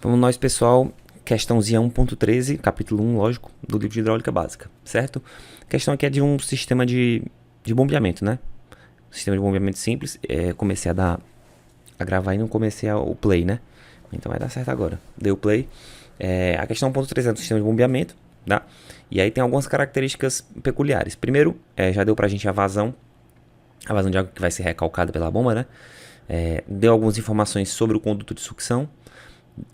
Vamos nós, pessoal, questãozinha 1.13, capítulo 1, lógico, do livro de hidráulica básica, certo? A questão aqui é de um sistema de bombeamento, né? Sistema de bombeamento simples. Comecei a gravar e não comecei o play, né? Então vai dar certo agora. Deu play. A questão 1.13 é do sistema de bombeamento, tá? E aí tem algumas características peculiares. Primeiro, já deu pra gente a vazão de água que vai ser recalcada pela bomba, né? Deu algumas informações sobre o conduto de sucção.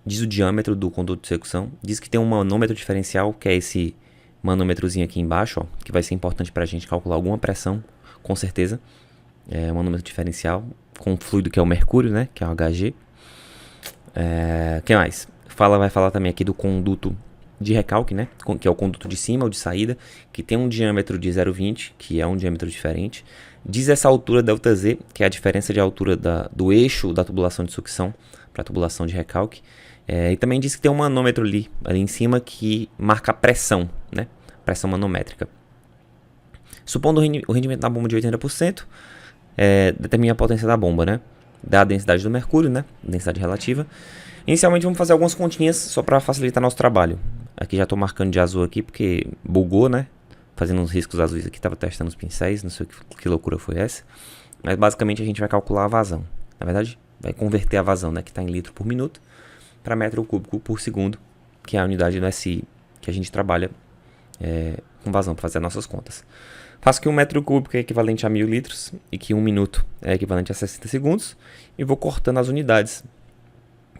Diz o diâmetro do conduto de sucção. Diz que tem um manômetro diferencial, que é esse manômetrozinho aqui embaixo, ó, que vai ser importante para a gente calcular alguma pressão, com certeza. É um manômetro diferencial com fluido que é o mercúrio, né? Que é o HG. Que mais? Vai falar também aqui do conduto de recalque, né? Que é o conduto de cima ou de saída, que tem um diâmetro de 0,20, que é um diâmetro diferente. Diz essa altura ΔZ, que é a diferença de altura do eixo da tubulação de sucção para a tubulação de recalque. E também diz que tem um manômetro ali em cima que marca a pressão, né? Pressão manométrica. Supondo o rendimento da bomba de 80%, determina a potência da bomba, né? Da densidade do mercúrio, né? Densidade relativa. Inicialmente vamos fazer algumas continhas só para facilitar nosso trabalho. Aqui já estou marcando de azul aqui porque bugou, né? Fazendo uns riscos azuis aqui, estava testando os pincéis, não sei que loucura foi essa. Mas basicamente a gente vai calcular a vazão. Na verdade, vai converter a vazão, né, que está em litro por minuto, para metro cúbico por segundo, que é a unidade do SI que a gente trabalha com vazão para fazer as nossas contas. Faço que 1 metro cúbico é equivalente a 1000 litros e que 1 minuto é equivalente a 60 segundos. E vou cortando as unidades,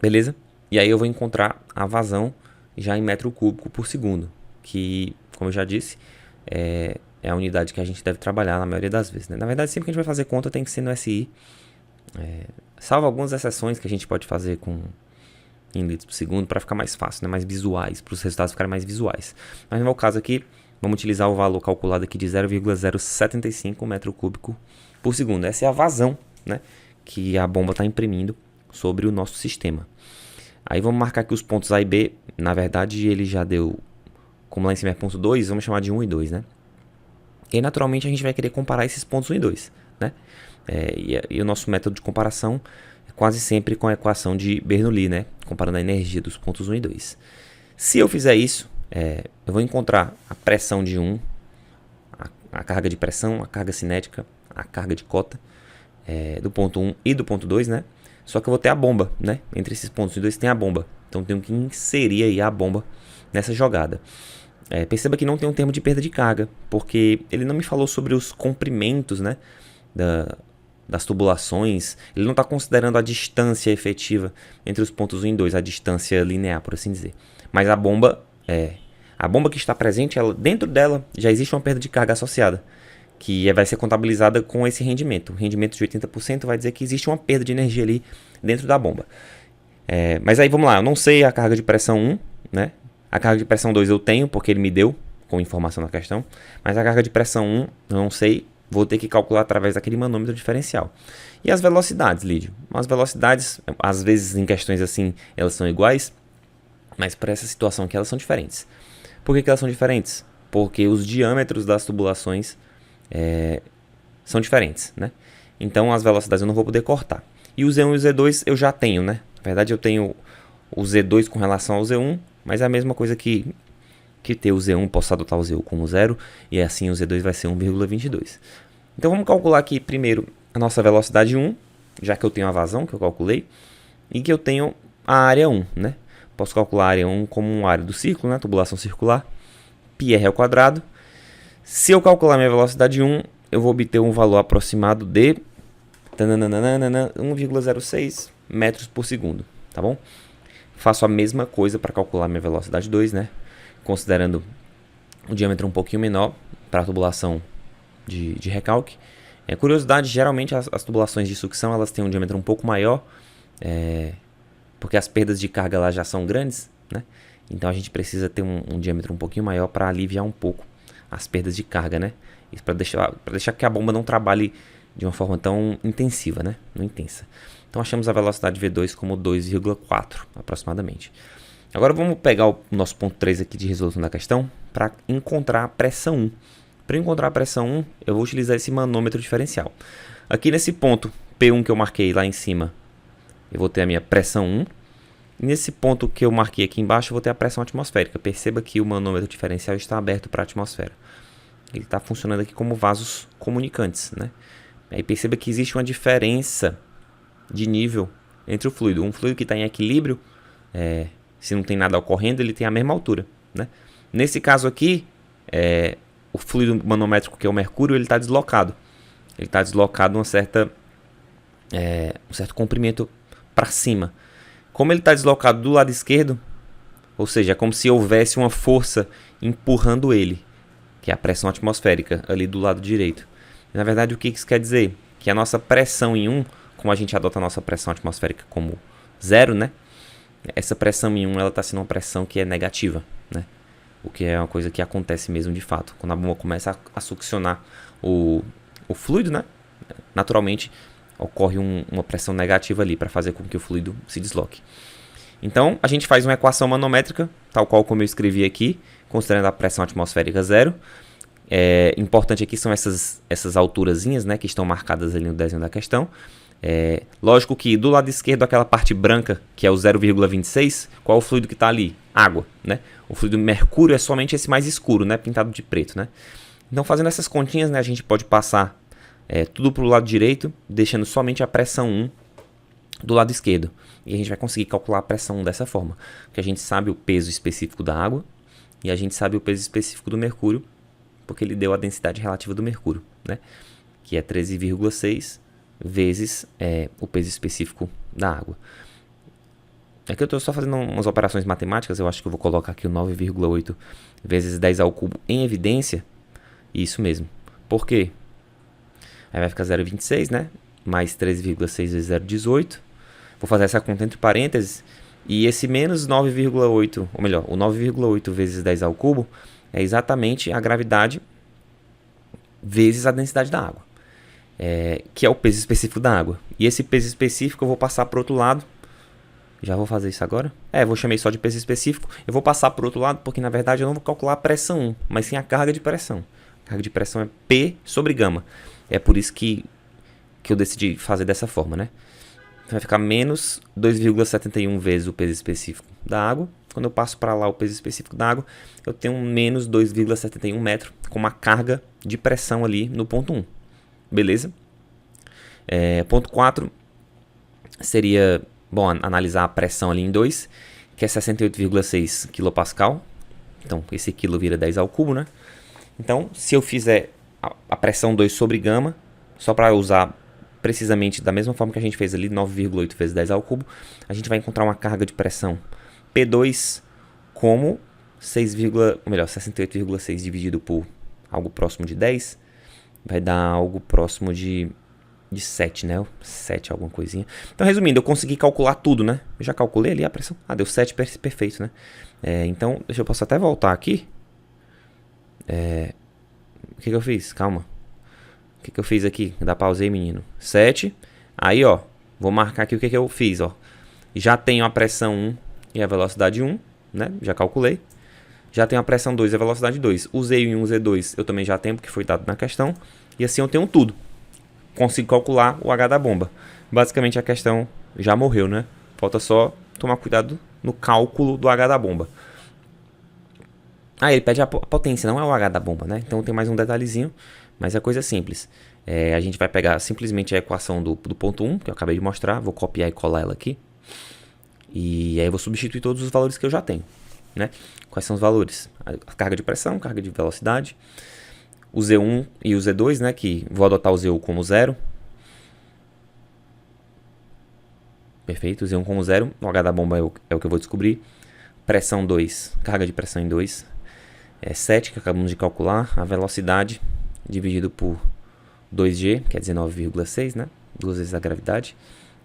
beleza? E aí eu vou encontrar a vazão já em metro cúbico por segundo, que, como eu já disse, é a unidade que a gente deve trabalhar na maioria das vezes, né? Na verdade, sempre que a gente vai fazer conta tem que ser no SI, salvo algumas exceções que a gente pode fazer em litros por segundo para ficar mais fácil, né? Mais visuais, para os resultados ficarem mais visuais. Mas no meu caso aqui, vamos utilizar o valor calculado aqui de 0,075 metro cúbico por segundo. Essa é a vazão, né, que a bomba está imprimindo sobre o nosso sistema. Aí vamos marcar aqui os pontos A e B. Na verdade, ele já deu, como lá em cima é ponto 2, vamos chamar de 1 e 2, né? E aí, naturalmente, a gente vai querer comparar esses pontos 1 e 2, né? E o nosso método de comparação é quase sempre com a equação de Bernoulli, né? Comparando a energia dos pontos 1 e 2. Se eu fizer isso, eu vou encontrar a pressão de 1, a carga de pressão, a carga cinética, a carga de cota do ponto 1 e do ponto 2, né? Só que eu vou ter a bomba, né? Entre esses pontos 1 e 2 tem a bomba. Então, eu tenho que inserir aí a bomba nessa jogada. Perceba que não tem um termo de perda de carga, porque ele não me falou sobre os comprimentos, né, das tubulações. Ele não está considerando a distância efetiva entre os pontos 1 e 2, a distância linear, por assim dizer. Mas a bomba que está presente, dentro dela já existe uma perda de carga associada, que vai ser contabilizada com esse rendimento. O rendimento de 80% vai dizer que existe uma perda de energia ali dentro da bomba. Mas aí vamos lá, eu não sei a carga de pressão 1, né? A carga de pressão 2 eu tenho, porque ele me deu com informação na questão. Mas a carga de pressão 1 eu não sei, vou ter que calcular através daquele manômetro diferencial. E as velocidades, Lídio? As velocidades, às vezes em questões assim, elas são iguais, mas para essa situação aqui elas são diferentes. Por que elas são diferentes? Porque os diâmetros das tubulações são diferentes, né? Então as velocidades eu não vou poder cortar. E o Z1 e o Z2 eu já tenho, né? Na verdade eu tenho o Z2 com relação ao Z1, mas é a mesma coisa que ter o Z1, posso adotar o Z1 como 0, e assim o Z2 vai ser 1,22. Então vamos calcular aqui primeiro a nossa velocidade 1, já que eu tenho a vazão que eu calculei, e que eu tenho a área 1, né? Posso calcular a área 1 como uma área do círculo, né? Tubulação circular, πr ao quadrado. Se eu calcular minha velocidade 1, eu vou obter um valor aproximado de 1,06 metros por segundo, tá bom? Faço a mesma coisa para calcular minha velocidade 2, né? Considerando o diâmetro um pouquinho menor para a tubulação de recalque. Curiosidade, geralmente as tubulações de sucção elas têm um diâmetro um pouco maior, porque as perdas de carga lá já são grandes, né? Então a gente precisa ter um diâmetro um pouquinho maior para aliviar um pouco as perdas de carga, né? Isso para deixar que a bomba não trabalhe de uma forma tão intensiva, né? Não intensa. Então achamos a velocidade V2 como 2,4 aproximadamente. Agora vamos pegar o nosso ponto 3 aqui de resolução da questão para encontrar a pressão 1. Para encontrar a pressão 1, eu vou utilizar esse manômetro diferencial. Aqui nesse ponto P1 que eu marquei lá em cima, eu vou ter a minha pressão 1. Nesse ponto que eu marquei aqui embaixo, eu vou ter a pressão atmosférica. Perceba que o manômetro diferencial está aberto para a atmosfera. Ele está funcionando aqui como vasos comunicantes, né? Aí perceba que existe uma diferença de nível entre o fluido. Um fluido que está em equilíbrio, se não tem nada ocorrendo, ele tem a mesma altura, né? Nesse caso aqui, o fluido manométrico, que é o mercúrio, ele está deslocado. Ele está deslocado um certo comprimento para cima. Como ele está deslocado do lado esquerdo, ou seja, é como se houvesse uma força empurrando ele, que é a pressão atmosférica ali do lado direito. Na verdade, o que isso quer dizer? Que a nossa pressão em 1, como a gente adota a nossa pressão atmosférica como 0, né? Essa pressão em 1 ela está sendo uma pressão que é negativa, né? O que é uma coisa que acontece mesmo de fato. Quando a bomba começa a succionar o fluido, né? Naturalmente ocorre uma pressão negativa ali para fazer com que o fluido se desloque. Então, a gente faz uma equação manométrica, tal qual como eu escrevi aqui, considerando a pressão atmosférica 0. Importante aqui são essas alturazinhas, né, que estão marcadas ali no desenho da questão. Lógico que do lado esquerdo, aquela parte branca, que é o 0,26, qual é o fluido que está ali? Água, né? O fluido mercúrio é somente esse mais escuro, né, pintado de preto, né? Então, fazendo essas continhas, né, a gente pode passar tudo para o lado direito, deixando somente a pressão 1 do lado esquerdo. E a gente vai conseguir calcular a pressão 1 dessa forma. Porque a gente sabe o peso específico da água e a gente sabe o peso específico do mercúrio, porque ele deu a densidade relativa do mercúrio, né? Que é 13,6 vezes o peso específico da água. Aqui eu estou só fazendo umas operações matemáticas, eu acho que eu vou colocar aqui o 9,8 vezes 10 ao cubo em evidência. Isso mesmo. Por quê? Aí vai ficar 0,26, né? Mais 13,6 vezes 0,18. Vou fazer essa conta entre parênteses. E esse menos 9,8, ou melhor, o 9,8 vezes 10 ao cubo é exatamente a gravidade vezes a densidade da água. Que é o peso específico da água. E esse peso específico eu vou passar para o outro lado. Já vou fazer isso agora? Vou chamar só de peso específico. Eu vou passar para o outro lado porque, na verdade, eu não vou calcular a pressão 1, mas sim a carga de pressão. A carga de pressão é P sobre gama. É por isso que eu decidi fazer dessa forma, né? Vai ficar menos 2,71 vezes o peso específico da água. Quando eu passo para lá o peso específico da água, eu tenho um menos 2,71 metro com uma carga de pressão ali no ponto 1. Beleza? Ponto 4 seria, bom, analisar a pressão ali em 2, que é 68,6 kPa. Então, esse quilo vira 10 ao cubo, né? Então, se eu fizer a pressão 2 sobre gama, só para usar precisamente da mesma forma que a gente fez ali, 9,8 vezes 10 ao cubo, a gente vai encontrar uma carga de pressão P2 como 68,6 dividido por algo próximo de 10, vai dar algo próximo de 7, né? 7 alguma coisinha. Então, resumindo, eu consegui calcular tudo, né? Eu já calculei ali a pressão. Deu 7, perfeito, né? Então, eu posso até voltar aqui. O que eu fiz? Calma. O que eu fiz aqui? Dá pausei, menino. 7. Aí, ó. Vou marcar aqui o que eu fiz, ó. Já tenho a pressão 1 e a velocidade 1, né? Já calculei. Já tenho a pressão 2 e a velocidade 2. O Z1 e o Z2 eu também já tenho, porque foi dado na questão. E assim eu tenho tudo. Consigo calcular o H da bomba. Basicamente a questão já morreu, né? Falta só tomar cuidado no cálculo do H da bomba. Ele pede a potência, não é o H da bomba, né? Então tem mais um detalhezinho, mas é coisa simples. A gente vai pegar simplesmente a equação do ponto 1, que eu acabei de mostrar. Vou copiar e colar ela aqui. E aí eu vou substituir todos os valores que eu já tenho, né? Quais são os valores? A carga de pressão, carga de velocidade, o Z1 e o Z2, né? Que vou adotar o Z1 como 0. Perfeito, o Z1 como 0. O H da bomba é o que eu vou descobrir. Pressão 2, carga de pressão em 2. 7, que acabamos de calcular. A velocidade dividido por 2G, quer dizer 9,6, né? 2 vezes a gravidade.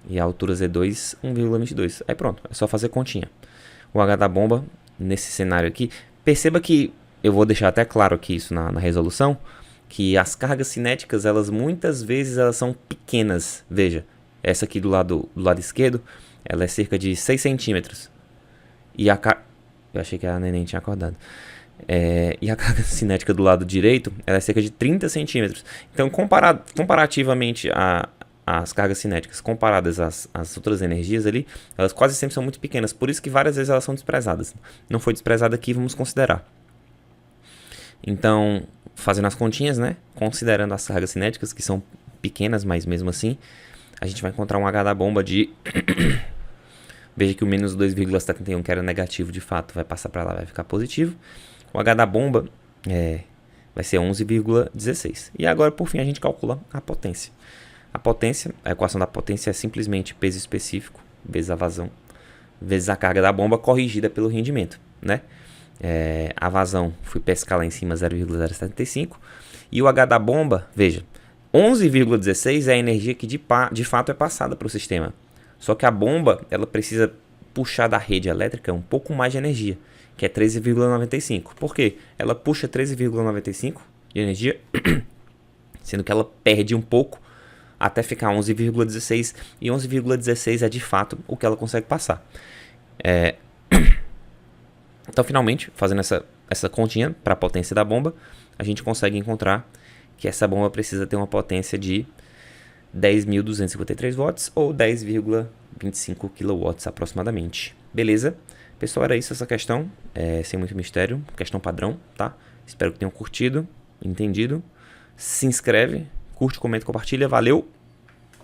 E a altura Z2, 1,22. Aí pronto, é só fazer continha. O H da bomba, nesse cenário aqui, perceba que eu vou deixar até claro aqui isso na resolução, que as cargas cinéticas, elas muitas vezes elas são pequenas. Veja, essa aqui do lado esquerdo, ela é cerca de 6 centímetros. E eu achei que a neném tinha acordado. E a carga cinética do lado direito, ela é cerca de 30 centímetros. Então, comparativamente as cargas cinéticas comparadas às outras energias ali, elas quase sempre são muito pequenas, por isso que várias vezes elas são desprezadas. Não foi desprezada aqui, vamos considerar. Então, fazendo as continhas, né, considerando as cargas cinéticas, que são pequenas, mas mesmo assim, a gente vai encontrar um H da bomba de... Veja que o menos 2,71, que era negativo de fato, vai passar para lá, vai ficar positivo. O H da bomba vai ser 11,16. E agora, por fim, a gente calcula a potência. A equação da potência é simplesmente peso específico vezes a vazão, vezes a carga da bomba corrigida pelo rendimento, né? A vazão, fui pescar lá em cima, 0,075. E o H da bomba, veja, 11,16 é a energia que de fato é passada para o sistema. Só que a bomba, ela precisa puxar da rede elétrica um pouco mais de energia, que é 13,95. Por quê? Ela puxa 13,95 de energia, sendo que ela perde um pouco até ficar 11,16. E 11,16 é de fato o que ela consegue passar. Então, finalmente, fazendo essa continha para a potência da bomba, a gente consegue encontrar que essa bomba precisa ter uma potência de 10.253 watts ou 10,25 kW aproximadamente. Beleza? Pessoal, era isso essa questão, sem muito mistério, questão padrão, tá? Espero que tenham curtido, entendido. Se inscreve, curte, comenta, compartilha. Valeu!